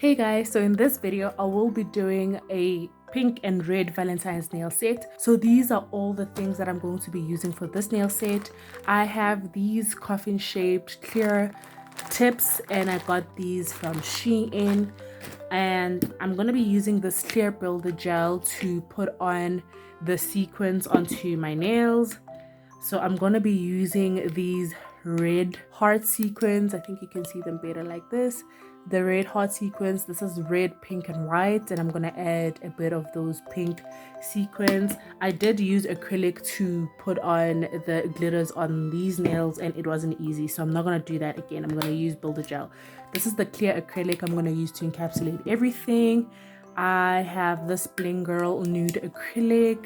Hey guys, so in this video I will be doing a pink and red Valentine's nail set. So these are all the things that I'm going to be using for this nail set. I have these coffin shaped clear tips and I got these from Shein, and I'm going to be using this clear builder gel to put on the sequins onto my nails. So I'm going to be using these red heart sequins. I think you can see them better like this. The red heart sequins, this is red, pink and white, and I'm going to add a bit of those pink sequins. I did use acrylic to put on the glitters on these nails and it wasn't easy, so I'm not going to do that again. I'm going to use builder gel. This is the clear acrylic I'm going to use to encapsulate everything. I have this Bling Girl nude acrylic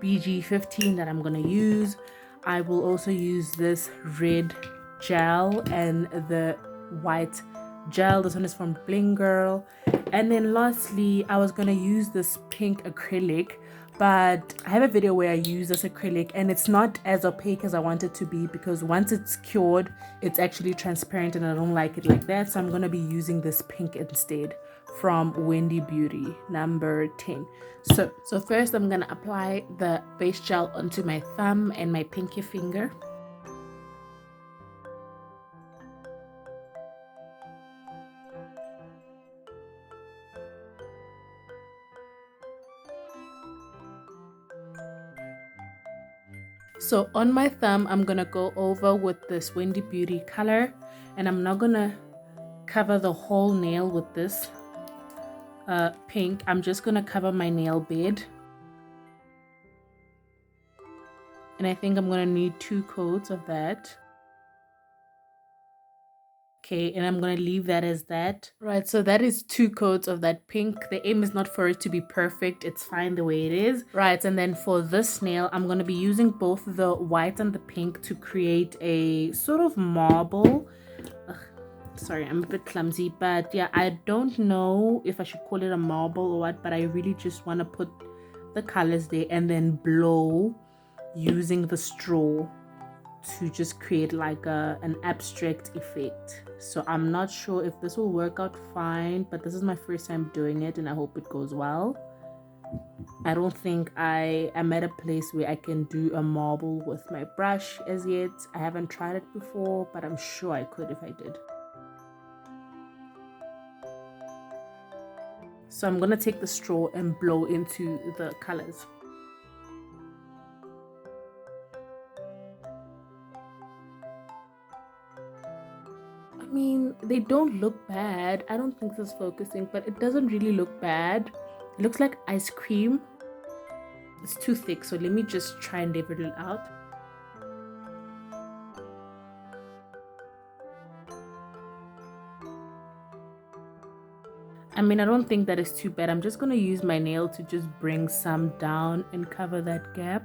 BG15 that I'm going to use. I will also use this red gel and the white gel. This one is from Bling Girl. And then lastly, I was going to use this pink acrylic, but I have a video where I use this acrylic and it's not as opaque as I want it to be, because once it's cured, it's actually transparent and I don't like it like that. So I'm going to be using this pink instead from Wendy Beauty number 10. So first I'm going to apply the base gel onto my thumb and my pinky finger. So on my thumb, I'm going to go over with this Wendy Beauty color, and I'm not going to cover the whole nail with this pink. I'm just going to cover my nail bed. And I think I'm going to need 2 coats of that. Okay, and I'm going to leave that as that. Right, so that is 2 coats of that pink. The aim is not for it to be perfect. It's fine the way it is. Right, and then for this nail, I'm going to be using both the white and the pink to create a sort of marble. Ugh, sorry, I'm a bit clumsy, but yeah, I don't know if I should call it a marble or what, but I really just want to put the colors there and then blow using the straw to just create like an abstract effect. So I'm not sure if this will work out fine, but this is my first time doing it and I hope it goes well. I don't think I am at a place where I can do a marble with my brush as yet. I haven't tried it before, but I'm sure I could if I did. So I'm gonna take the straw and blow into the colors. I mean, they don't look bad. I don't think this is focusing, but it doesn't really look bad. It looks like ice cream. It's too thick, so let me just try and level it out. I mean, I don't think that is too bad. I'm just going to use my nail to just bring some down and cover that gap.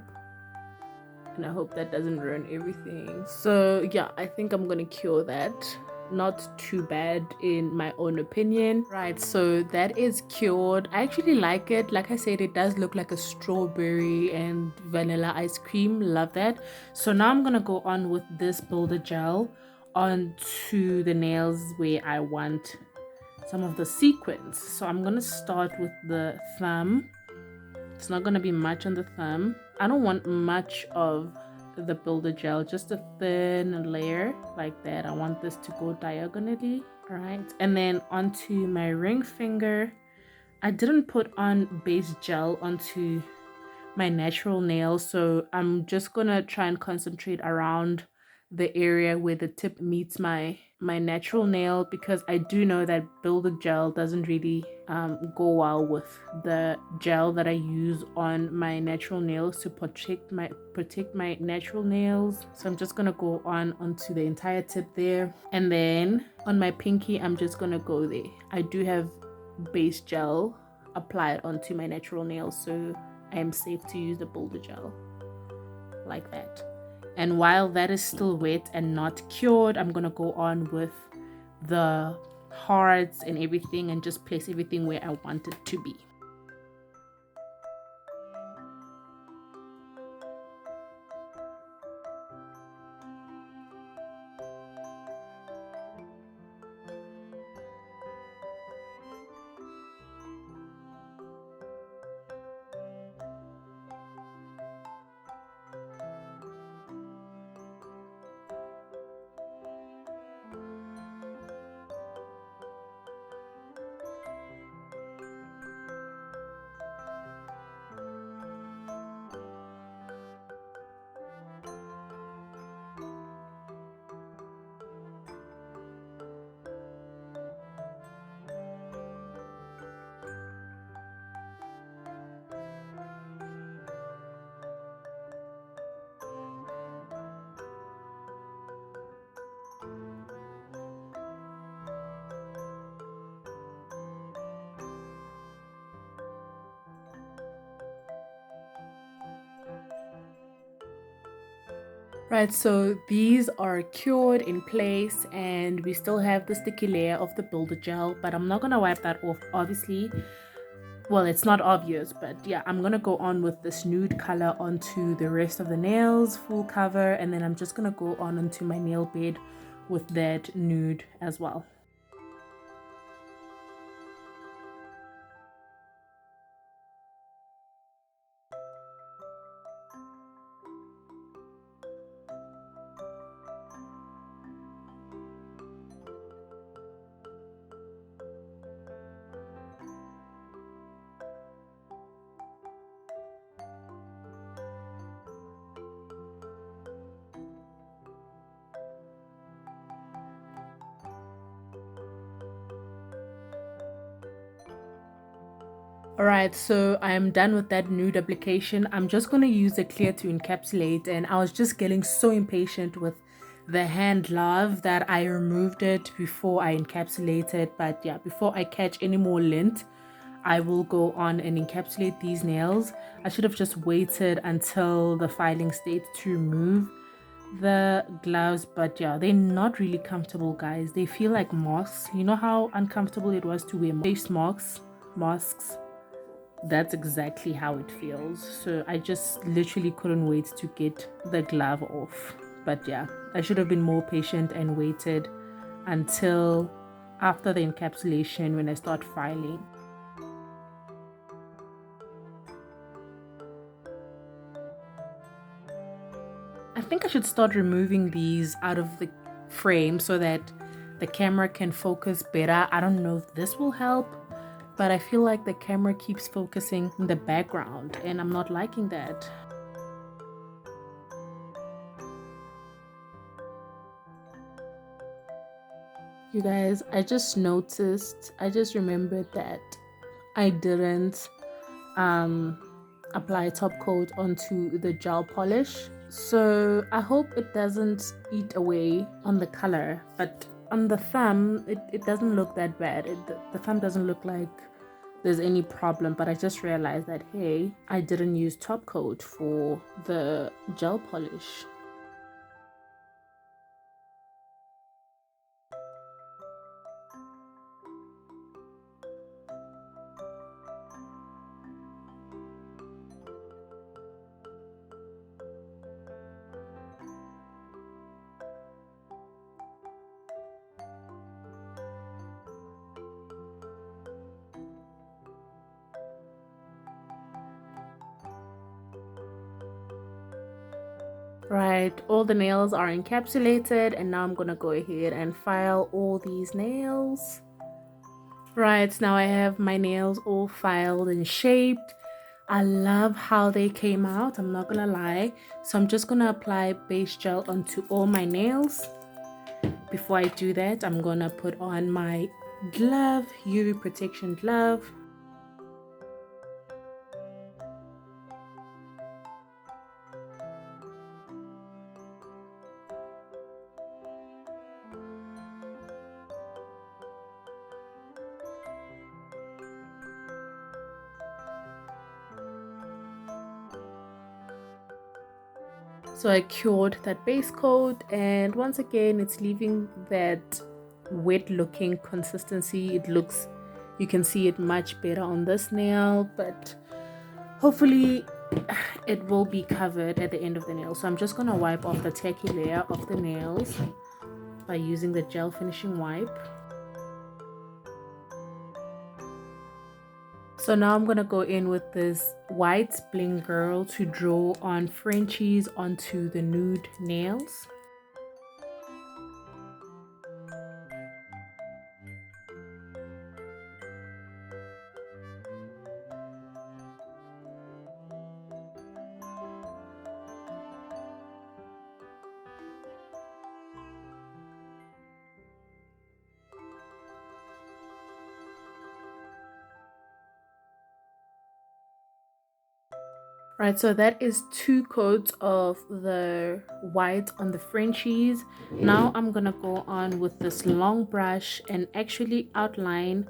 And I hope that doesn't ruin everything. So yeah, I think I'm going to cure that. Not too bad in my own opinion. Right, so that is cured. I actually like it. Like I said, it does look like a strawberry and vanilla ice cream. Love that. So now I'm gonna go on with this builder gel onto the nails where I want some of the sequins. So I'm gonna start with the thumb. It's not gonna be much on the thumb. I don't want much of the builder gel, just a thin layer like that. I want this to go diagonally. All right, and then onto my ring finger. I didn't put on base gel onto my natural nail, so I'm just gonna try and concentrate around the area where the tip meets my natural nail, because I do know that builder gel doesn't really go well with the gel that I use on my natural nails to protect my natural nails. So I'm just gonna go onto the entire tip there, and then on my pinky I'm just gonna go there. I do have base gel applied onto my natural nails, so I am safe to use the builder gel like that. And while that is still wet and not cured, I'm gonna go on with the hearts and everything and just place everything where I want it to be. Right, so these are cured in place and we still have the sticky layer of the builder gel, but I'm not gonna wipe that off, obviously. Well, it's not obvious, but yeah, I'm gonna go on with this nude color onto the rest of the nails, full cover, and then I'm just gonna go on into my nail bed with that nude as well. Alright, so I'm done with that nude application. I'm just going to use the clear to encapsulate, and I was just getting so impatient with the hand glove that I removed it before I encapsulated. But yeah, before I catch any more lint, I will go on and encapsulate these nails. I should have just waited until the filing state to remove the gloves, but yeah, they're not really comfortable, guys. They feel like masks. You know how uncomfortable it was to wear face masks? That's exactly how it feels. So I just literally couldn't wait to get the glove off. But yeah, I should have been more patient and waited until after the encapsulation when I start filing. I think I should start removing these out of the frame so that the camera can focus better. I don't know if this will help, but I feel like the camera keeps focusing in the background and I'm not liking that. You guys, I just remembered that I didn't apply top coat onto the gel polish. So I hope it doesn't eat away on the color, but on the thumb, it doesn't look that bad. The thumb doesn't look like there's any problem, but I just realized that, hey, I didn't use top coat for the gel polish. Right, all the nails are encapsulated and now I'm gonna go ahead and file all these nails. Right, now I have my nails all filed and shaped. I love how they came out, I'm not gonna lie. So I'm just gonna apply base gel onto all my nails. Before I do that, I'm gonna put on my glove, UV protection glove. So I cured that base coat, and once again it's leaving that wet looking consistency. It looks, you can see it much better on this nail, but hopefully it will be covered at the end of the nail. So I'm just gonna wipe off the tacky layer of the nails by using the gel finishing wipe. So now I'm gonna go in with this white bling girl to draw on Frenchies onto the nude nails. Right, so that is 2 coats of the white on the Frenchies. Now I'm gonna go on with this long brush and actually outline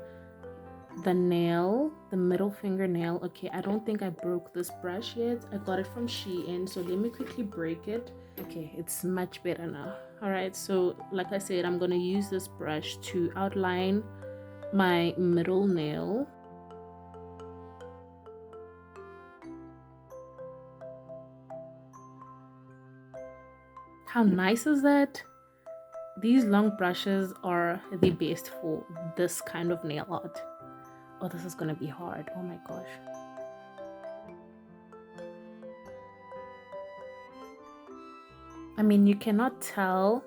the nail, the middle fingernail. Okay, I don't think I broke this brush yet. I got it from Shein, so let me quickly break it. Okay, it's much better now. All right, so like I said, I'm gonna use this brush to outline my middle nail. How nice is that? These long brushes are the best for this kind of nail art. Oh, this is gonna be hard. Oh my gosh. I mean, you cannot tell.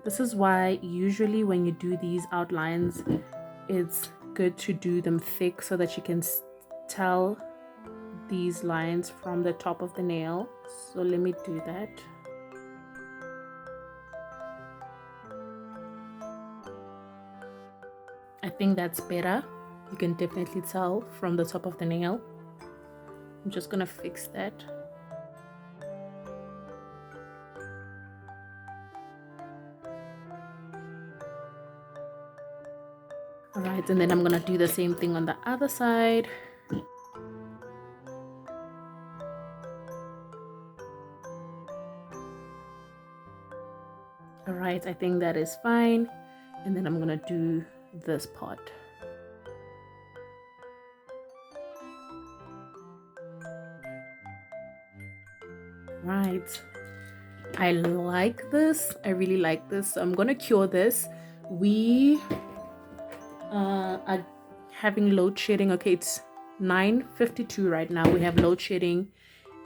This is why usually when you do these outlines, it's good to do them thick so that you can tell these lines from the top of the nail. So let me do that. I think that's better. You can definitely tell from the top of the nail. I'm just gonna fix that. All right, and then I'm gonna do the same thing on the other side. All right, I think that is fine. And then I'm gonna do this part. Right, I like this. I really like this. So I'm gonna cure this. We are having load shedding. Okay, it's 9:52 right now. We have load shedding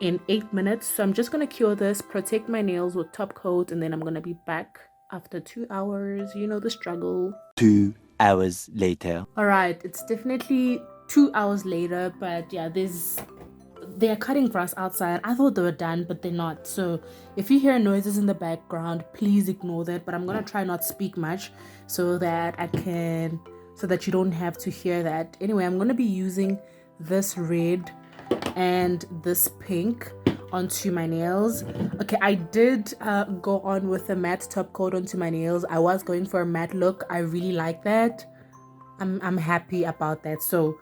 in 8 minutes, so I'm just gonna cure this, protect my nails with top coat, and then I'm gonna be back after 2 hours. You know the struggle. 2 hours later. All right, it's definitely 2 hours later, but yeah, they are cutting grass outside. I thought they were done, but they're not. So if you hear noises in the background, please ignore that. But I'm gonna try not speak much so that you don't have to hear that. Anyway, I'm gonna be using this red and this pink onto my nails. Okay, I did go on with a matte top coat onto my nails. I was going for a matte look. I really like that. I'm happy about that. So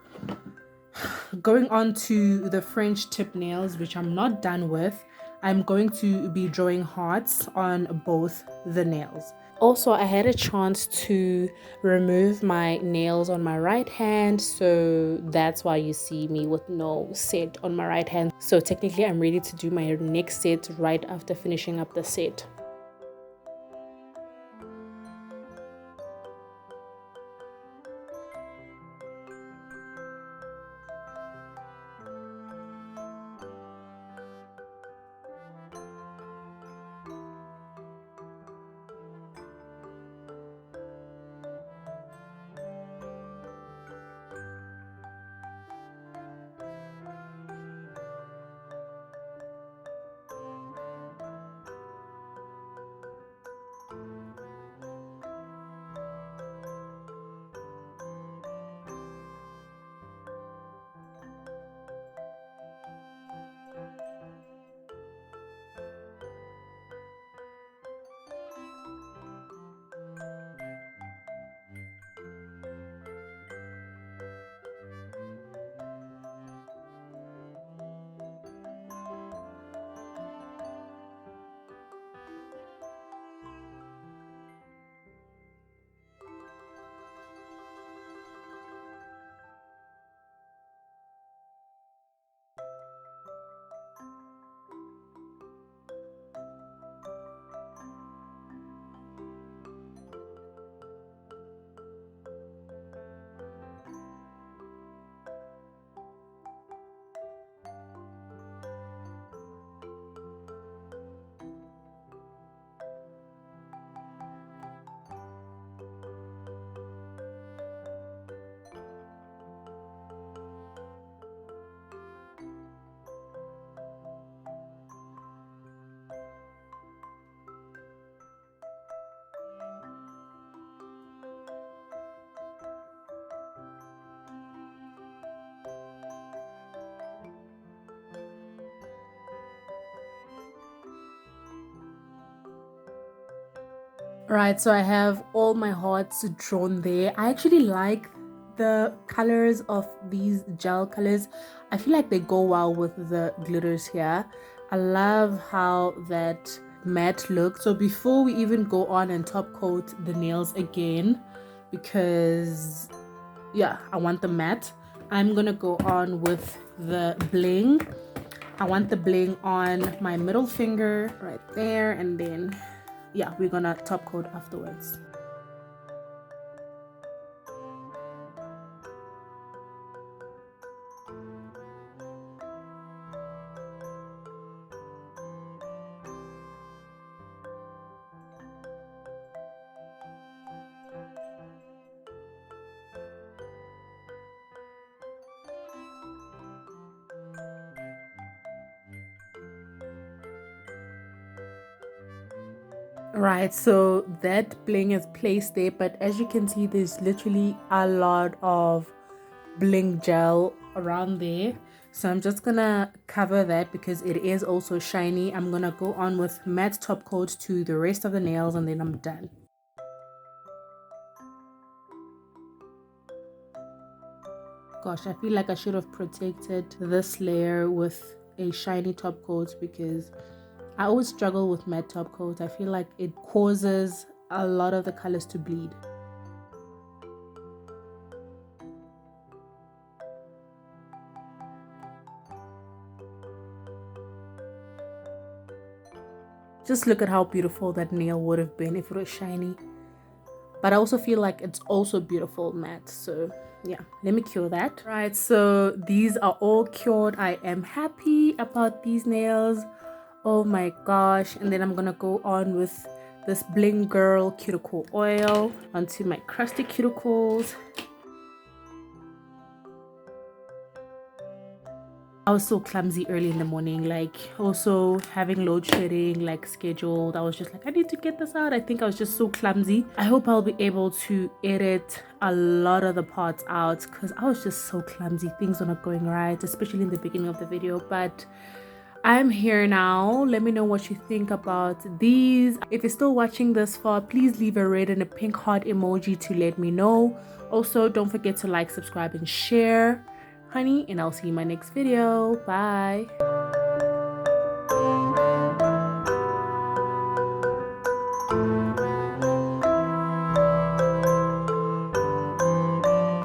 going on to the French tip nails, which I'm not done with, I'm going to be drawing hearts on both the nails. Also, I had a chance to remove my nails on my right hand, so that's why you see me with no set on my right hand. So technically I'm ready to do my next set right after finishing up the set. Right, so I have all my hearts drawn there. I actually like the colors of these gel colors, I feel like they go well with the glitters here. I love how that matte looks. So before we even go on and top coat the nails again, because yeah, I want the matte, I'm gonna go on with the bling. I want the bling on my middle finger right there, and then yeah, we're gonna top coat afterwards. Right, so that bling is placed there, but as you can see, there's literally a lot of bling gel around there. So I'm just gonna cover that because it is also shiny. I'm gonna go on with matte top coat to the rest of the nails, and then I'm done. Gosh, I feel like I should have protected this layer with a shiny top coat because I always struggle with matte top coat. I feel like it causes a lot of the colors to bleed. Just look at how beautiful that nail would have been if it was shiny. But I also feel like it's also beautiful matte. So yeah, let me cure that. Right, so these are all cured. I am happy about these nails. Oh my gosh. And then I'm gonna go on with this Bling Girl cuticle oil onto my crusty cuticles. I was so clumsy early in the morning, like also having load shedding like scheduled. I was just like, I need to get this out. I think I was just so clumsy. I hope I'll be able to edit a lot of the parts out because I was just so clumsy. Things were not going right, especially in the beginning of the video, but I'm here now. Let me know what you think about these. If you're still watching this far, please leave a red and a pink heart emoji to let me know. Also, don't forget to like, subscribe, and share, honey, and I'll see you in my next video. Bye.